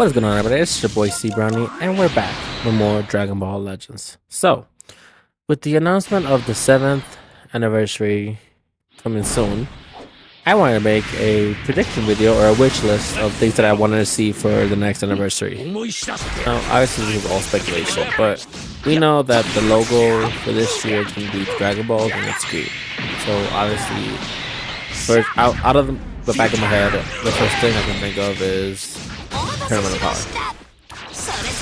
What is going on, everybody? It's your boy ZbrowniieZ, and we're back with more Dragon Ball Legends. So, with the announcement of the 7th anniversary coming soon, I wanted to make a prediction video or a wish list of things that I wanted to see for the next anniversary. Now, obviously this is all speculation, but we know that the logo for this year is going to be Dragon Ball and it's green. So, obviously, first out of the back of my head, the first thing I can think of is Tournament of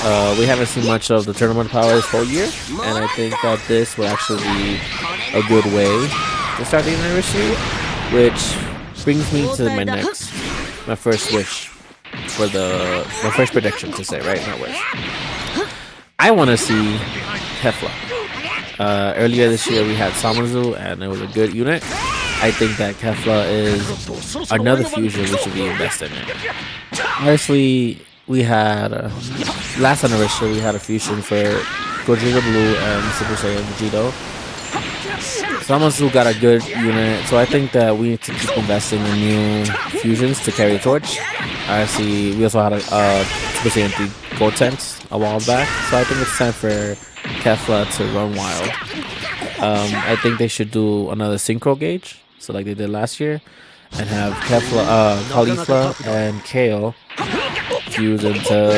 Power. We haven't seen much of the Tournament of Power this whole year, and I think that this will actually be a good way to start the anniversary, which brings me to my first wish for my first prediction to say, right? Not wish. I want to see Kefla. Earlier this year we had Samazu, and it was a good unit. I think that Kefla is another fusion we should be investing in. Obviously, we had last anniversary we had a fusion for Gogeta Blue and Super Saiyan Vegito. Samazu got a good unit, so I think that we need to keep investing in new fusions to carry the torch. Obviously, we also had a Super Saiyan 3 Gotenks a while back, so I think it's time for Kefla to run wild. I think they should do another synchro gauge, so like they did last year, and have Kefla, Caulifla, and Kale fuse into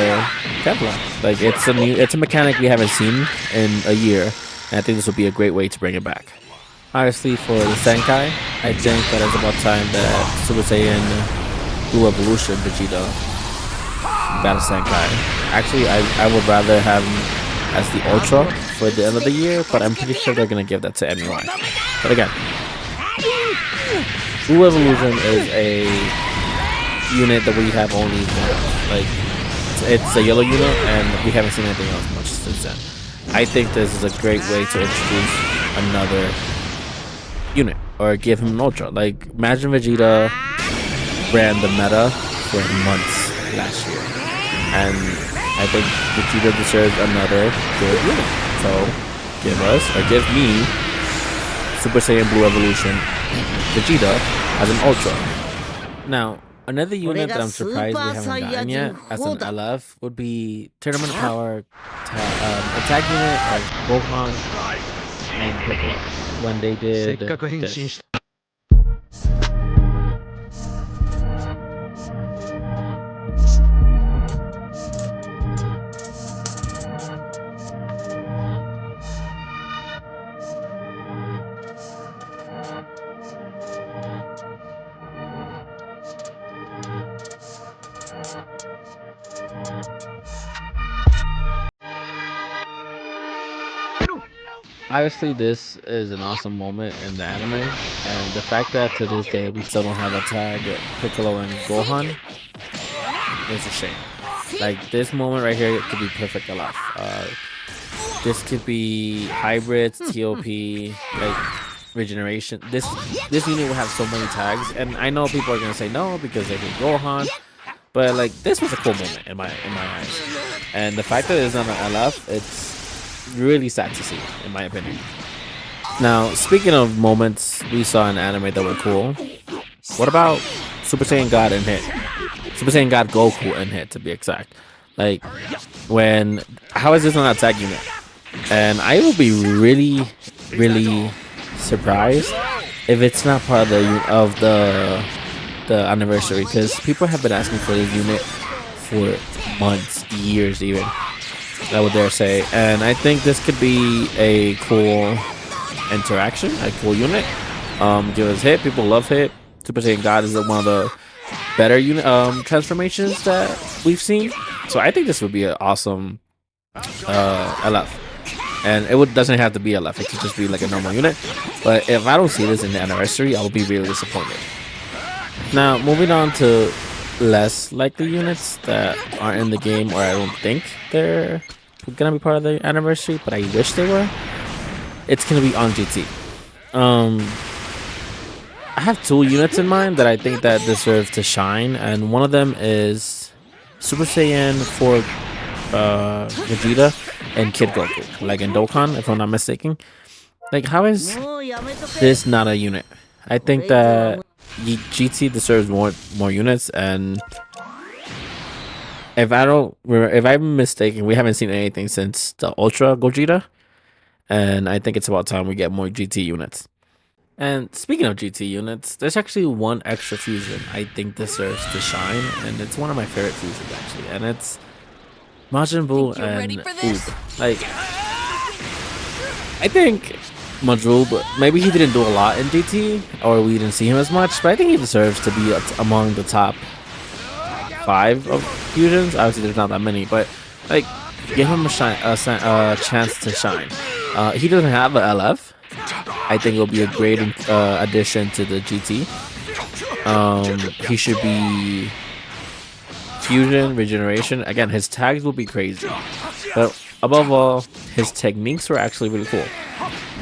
Kefla. Like it's a mechanic we haven't seen in a year, and I think this would be a great way to bring it back. Obviously, for the Senkai, I think that it's about time that Super Saiyan Blue Evolution Vegeta got a Senkai. Actually, I would rather have him as the Ultra for the end of the year, but I'm pretty sure they're gonna give that to MUI. But again, Blue Evolution is a unit that we have only like it's a yellow unit, and we haven't seen anything else much since then. I think this is a great way to introduce another unit or give him an Ultra. Like, imagine Vegeta ran the meta for months last year, and I think Vegeta deserves another good unit. So give me Super Saiyan Blue Evolution Vegeta as an Ultra. Now, another unit that I'm surprised we haven't gotten yet as an LF would be Tournament Power attack unit of Gohan and Piccolo when they did this. Obviously, this is an awesome moment in the anime, and the fact that to this day we still don't have a tag Piccolo and Gohan is a shame. Like, this moment right here could be perfect LF. This could be hybrids, TOP, like regeneration. This unit will have so many tags, and I know people are gonna say no because they hate Gohan, but like, this was a cool moment in my eyes, and the fact that it's not an LF, it's really sad to see, in my opinion. Now, speaking of moments we saw in anime that were cool, what about Super Saiyan God and Hit? Super Saiyan God Goku and Hit, to be exact. Like, how is this not a tag unit? And I will be really, really surprised if it's not part of the anniversary, because people have been asking for this unit for months, years even, I would dare say, and I think this could be a cool interaction, a cool unit. Give us Hit. People love Hit. Super Saiyan God is one of the better unit transformations that we've seen, so I think this would be an awesome LF. And it doesn't have to be LF, it could just be like a normal unit, but if I don't see this in the anniversary, I'll be really disappointed. Now, moving on to less likely units that aren't in the game, or I don't think they're gonna be part of the anniversary, but I wish they were. It's gonna be on GT. I have two units in mind that I think that deserve to shine, and one of them is Super Saiyan 4 Vegeta and Kid Goku, like in Dokkan, if I'm not mistaken. Like, how is this not a unit? I think that GT deserves more units, and if I'm mistaken, we haven't seen anything since the Ultra Gogeta, and I think it's about time we get more GT units. And speaking of GT units, there's actually one extra fusion I think deserves to shine, and it's one of my favorite fusions actually, and it's Majin Buu and Oob. Like, I think Majul, maybe he didn't do a lot in GT, or we didn't see him as much, but I think he deserves to be among the top 5 of fusions. Obviously, there's not that many, but like, give him a chance to shine. He doesn't have a LF. I think it'll be a great addition to the GT. He should be fusion, regeneration. Again, his tags will be crazy, but above all, his techniques were actually really cool.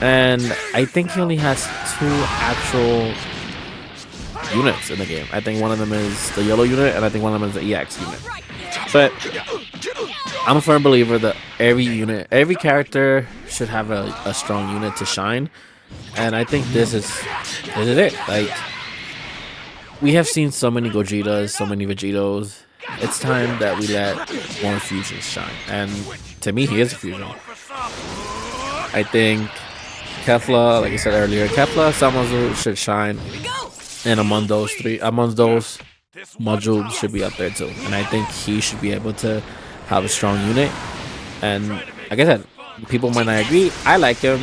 And I think he only has 2 actual units in the game. I think one of them is the yellow unit, and I think one of them is the EX unit. But I'm a firm believer that every character should have a strong unit to shine, and I think this is it. Like, we have seen so many Gogetas, so many Vegetos. It's time that we let more fusions shine, and to me, he is a fusion. I think Kefla, like I said earlier, Kefla, Samazu should shine, and among those, Majul should be up there too. And I think he should be able to have a strong unit. And like I said, people might not agree. I like him.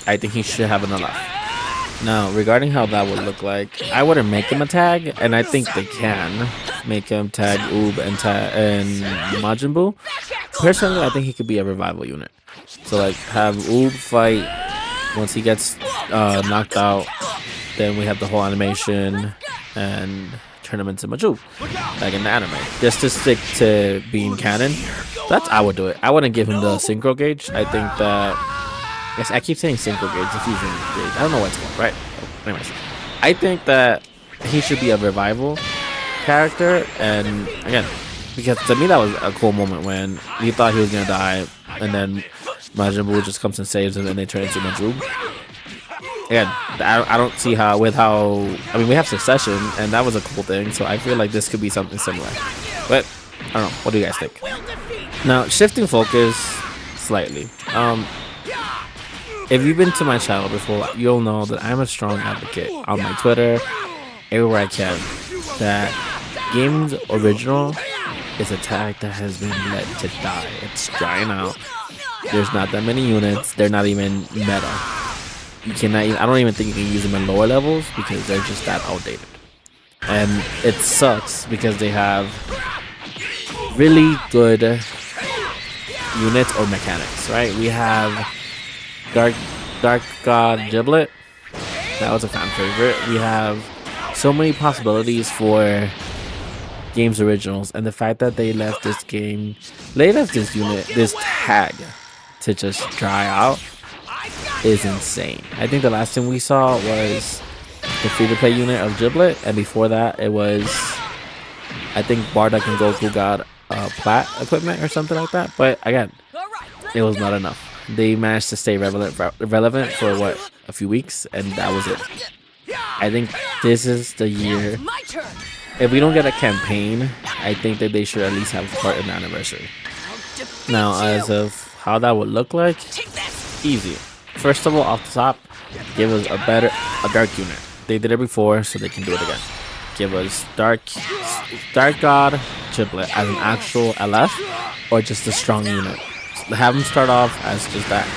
I think he should have an LF. Now, regarding how that would look like, I wouldn't make him a tag, and I think they can make him tag Oob and Majin Buu. Personally, I think he could be a revival unit. So like, have Oob fight once he gets knocked out. Then we have the whole animation and turn him into Majul, like in the anime, just to stick to being canon. That's I would do it. I wouldn't give him the synchro gauge. I think that, yes, I keep saying synchro gauge, the fusion gauge. I don't know what's called, right? Anyways, I think that he should be a revival character, and again, because to me that was a cool moment when he thought he was gonna die, and then Majin Buu just comes and saves him, and they turn into Majul. Again, I don't see how, I mean, we have Succession, and that was a cool thing, so I feel like this could be something similar. But, I don't know, what do you guys think? Now, shifting focus slightly. If you've been to my channel before, you'll know that I'm a strong advocate on my Twitter, everywhere I can, that Games Original is a tag that has been let to die. It's drying out. There's not that many units. They're not even meta. You cannot even, I don't even think you can use them in lower levels because they're just that outdated. And it sucks because they have really good units or mechanics, right? We have Dark God Giblet. That was a fan favorite. We have so many possibilities for Games Originals, and the fact that they left this unit, this tag, to just dry out is insane. I think the last thing we saw was the free-to-play unit of Giblet, and before that it was, I think Bardock and Goku got plat equipment or something like that. But again, it was not enough. They managed to stay relevant for what, a few weeks, and that was it. I think this is the year. If we don't get a campaign, I think that they should at least have a part in the anniversary. Now, as of how that would look like, easy. First of all, off the top, give us a dark unit. They did it before, so they can do it again. Give us Dark God Giblet as an actual LF, or just a strong unit. Have them start off as just that,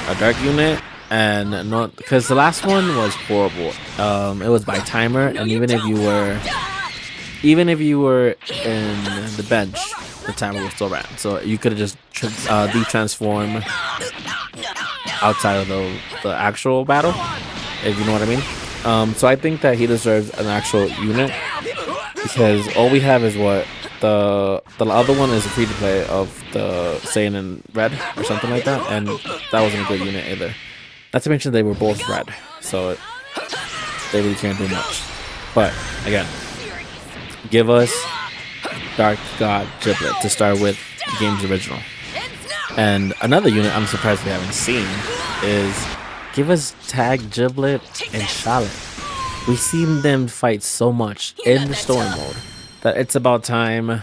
a dark unit, and not, because the last one was horrible. It was by timer, and even if you were in the bench, the timer was still ran. So you could have just de-transform outside of the actual battle, if you know what I mean. So I think that he deserves an actual unit, because all we have is what the other one is a free to play of the Saiyan in red or something like that, and that wasn't a good unit either. Not to mention they were both red, so they really can't do much. But again, give us Dark God Giblet to start with the game's original. And another unit I'm surprised we haven't seen is give us Tag Giblet and Charlotte. We've seen them fight so much in the story mode that it's about time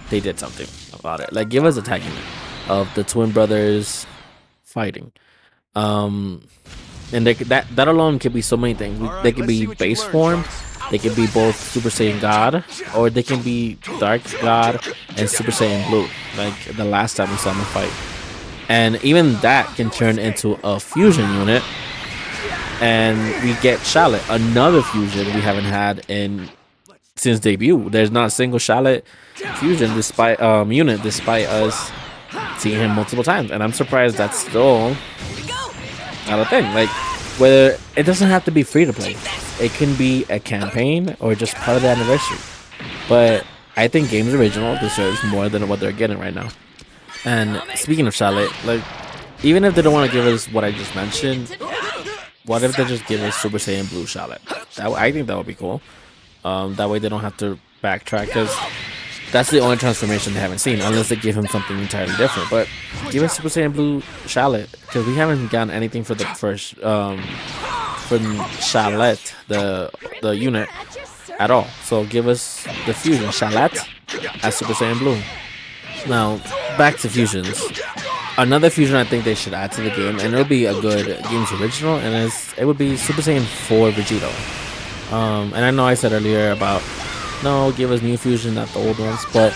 they did something about it. Like, give us a tag unit of the twin brothers fighting. And that alone could be so many things. They could be base form, they could be both Super Saiyan God, or they can be Dark God and Super Saiyan Blue, like the last time we saw them fight. And even that can turn into a fusion unit, and we get Charlotte, another fusion we haven't had since debut. There's not a single Charlotte fusion despite unit, despite us seeing him multiple times, and I'm surprised that's still not a thing. Like, whether it doesn't have to be free to play, it can be a campaign or just part of the anniversary. But I think Games Original deserves more than what they're getting right now. And speaking of Charlotte, like, even if they don't want to give us what I just mentioned, what if they just give us Super Saiyan Blue Charlotte? I think that would be cool. That way they don't have to backtrack, because that's the only transformation they haven't seen, unless they give him something entirely different. But give us Super Saiyan Blue Charlotte, because we haven't gotten anything for the first from Charlotte, the unit, at all. So give us the fusion Charlotte as Super Saiyan Blue. Now back to fusions. Another fusion I think they should add to the game, and it'll be a good Games Original, and it would be Super Saiyan 4 Vegito. And I know I said earlier about, no, give us new fusion, not the old ones, but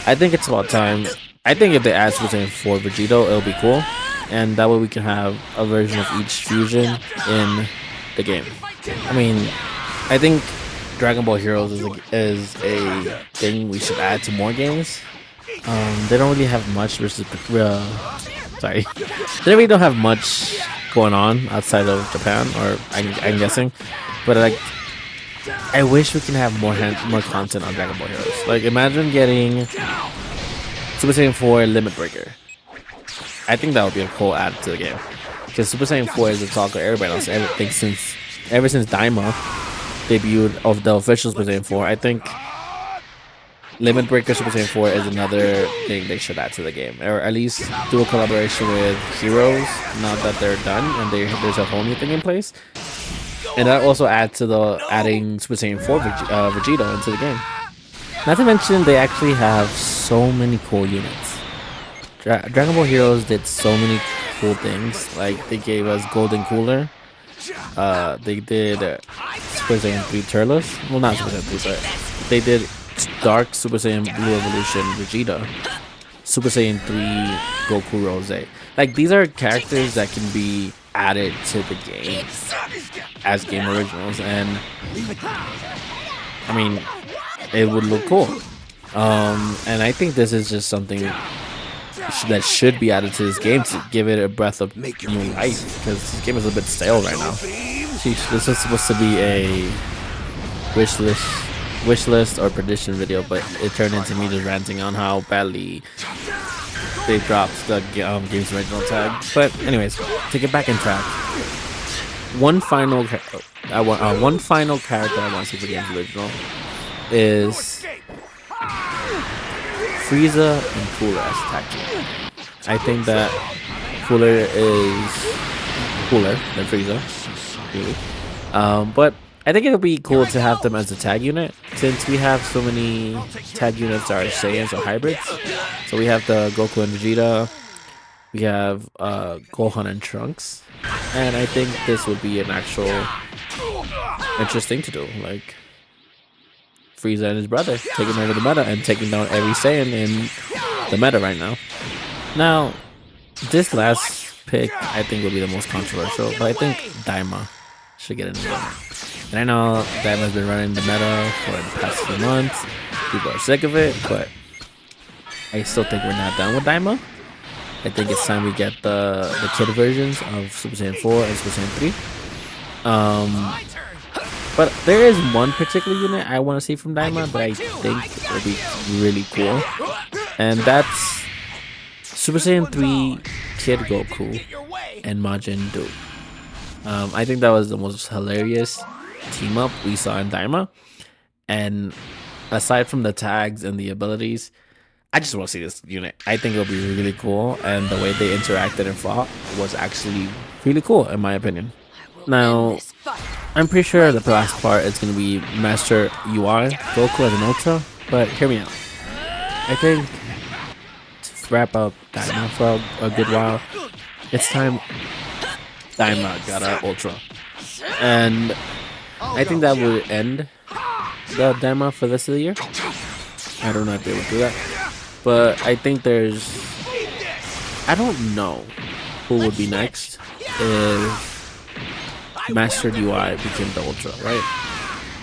I think it's about time. I think if they add Super Saiyan 4 Vegito, it'll be cool, and that way we can have a version of each fusion in the game. I mean, I think Dragon Ball Heroes is a thing we should add to more games. They don't really have much versus sorry, they really don't have much going on outside of Japan, or I'm guessing, but like, I wish we can have more content on Dragon Ball Heroes. Like, imagine getting Super Saiyan 4 Limit Breaker. I think that would be a cool add to the game, because Super Saiyan 4 is the talk of everybody else. Ever since Daima debuted of the official Super Saiyan 4, I think Limit Breaker Super Saiyan 4 is another thing they should add to the game, or at least do a collaboration with Heroes now that they're done and there's a whole new thing in place. And that also adds to adding Super Saiyan 4 Vegeta into the game. Not to mention, they actually have so many cool units. Dragon Ball Heroes did so many cool things. Like, they gave us Golden Cooler. They did Super Saiyan 3 Turles. Well, not Super Saiyan 3, but they did Dark Super Saiyan Blue Evolution Vegeta, Super Saiyan 3 Goku Rose. Like, these are characters that can be added to the game as game originals, and I mean, it would look cool. And I think this is just something that should be added to this game to give it a breath of new life, because this game is a bit stale right now. Sheesh, this was supposed to be a wish list or prediction video, but it turned into me just ranting on how badly they dropped the game's original tag. But anyways, to get back in track, one final character I want to see for game's original is Frieza and Cooler as tag team. I think that Cooler is cooler than Frieza, really. But I think it would be cool to have them as a tag unit, since we have so many tag units that are Saiyans or hybrids. So we have the Goku and Vegeta, we have Gohan and Trunks, and I think this would be an actual interesting to do, like Frieza and his brother taking over the meta and taking down every Saiyan in the meta right now. Now, this last pick I think will be the most controversial, but I think Daima should get in the game. And I know Daima's been running the meta for the past few months. People are sick of it, but I still think we're not done with Daima. I think it's time we get the kid versions of Super Saiyan 4 and Super Saiyan 3. But there is one particular unit I want to see from Daima that I think will be really cool, and that's Super Saiyan 3 Kid Goku and Majin Buu. I think that was the most hilarious team up we saw in Daima, and aside from the tags and the abilities, I just want to see this unit. I think it'll be really cool, and the way they interacted and fought was actually really cool in my opinion. Now, I'm pretty sure the last part is going to be Master UI Goku as an Ultra, but hear me out. I think to wrap up Daima for a good while, it's time Daima got our Ultra. And I think that would end the Daima for the rest of the year. I don't know if they would do that. But I think I don't know who would be next if Master UI became the Ultra, right?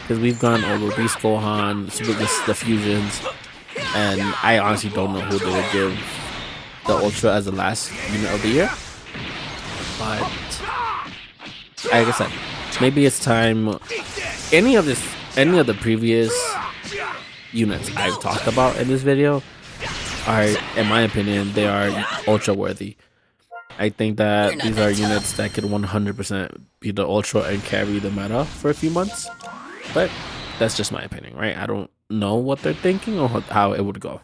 Because we've gone over Beast Gohan, the fusions, and I honestly don't know who they would give the Ultra as the last unit of the year. But like I said, maybe it's time. Any of the previous units I've talked about in this video are, in my opinion, they are Ultra worthy. I think that these are units that could 100% be the Ultra and carry the meta for a few months. But that's just my opinion, right? I don't know what they're thinking or how it would go.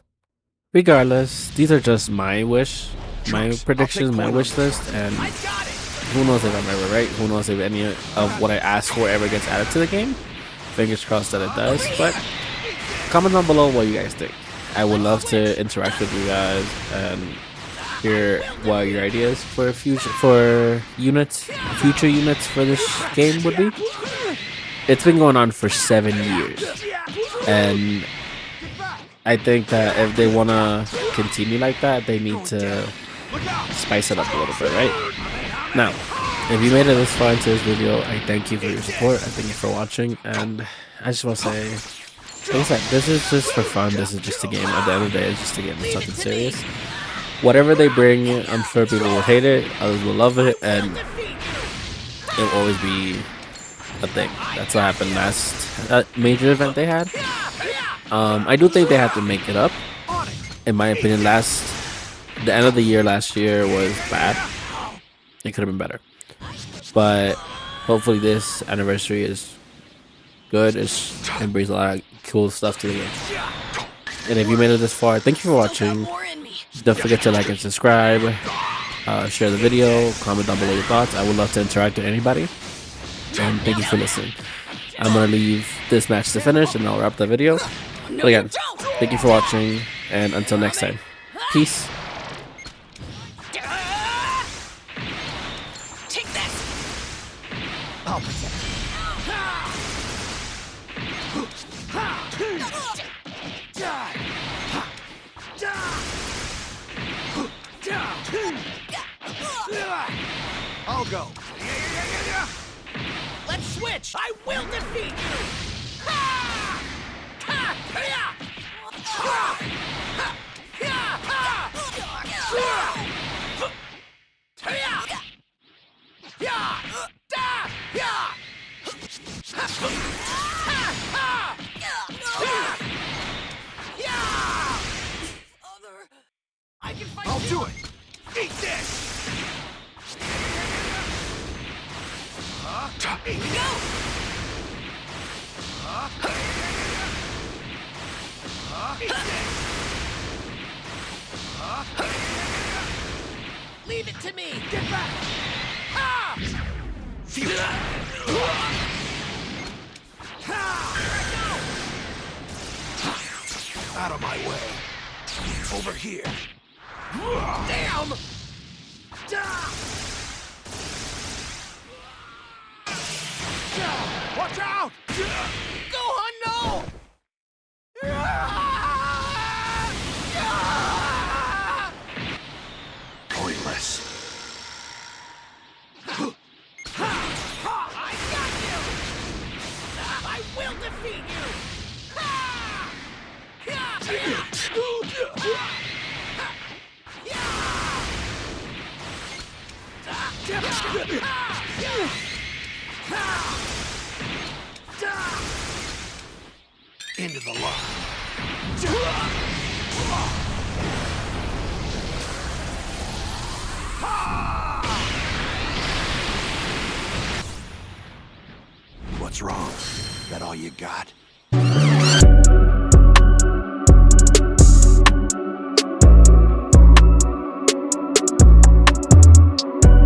Regardless, these are just my predictions, my wish list, and who knows if I'm ever right? Who knows if any of what I ask for ever gets added to the game? Fingers crossed that it does, but comment down below what you guys think. I would love to interact with you guys and hear what your ideas for future units for this game would be. It's been going on for 7 years, and I think that if they want to continue like that, they need to spice it up a little bit, right? Now, if you made it this far into this video, I thank you for your support. I thank you for watching, and I just want to say, like I said, this is just for fun. This is just a game. At the end of the day, it's just a game. It's nothing serious. Whatever they bring, I'm sure people will hate it, others will love it, and it'll always be a thing. That's what happened last major event they had. I do think they have to make it up. In my opinion, the end of the year last year was bad. It could have been better. But hopefully this anniversary is good. It brings a lot of cool stuff to the game. And if you made it this far, thank you for watching. Don't forget to like and subscribe. Share the video. Comment down below your thoughts. I would love to interact with anybody. And thank you for listening. I'm going to leave this match to finish and I'll wrap the video. But again, thank you for watching. And until next time. Peace. I'll go. Let's switch. I will defeat you. I'll do it. Eat this. Here we go. Leave it to me. Get back. Out of my way. Over here. Damn! Watch out! Gohan, no! Pointless. I got you! I will defeat you! Into the line. What's wrong? That all you got?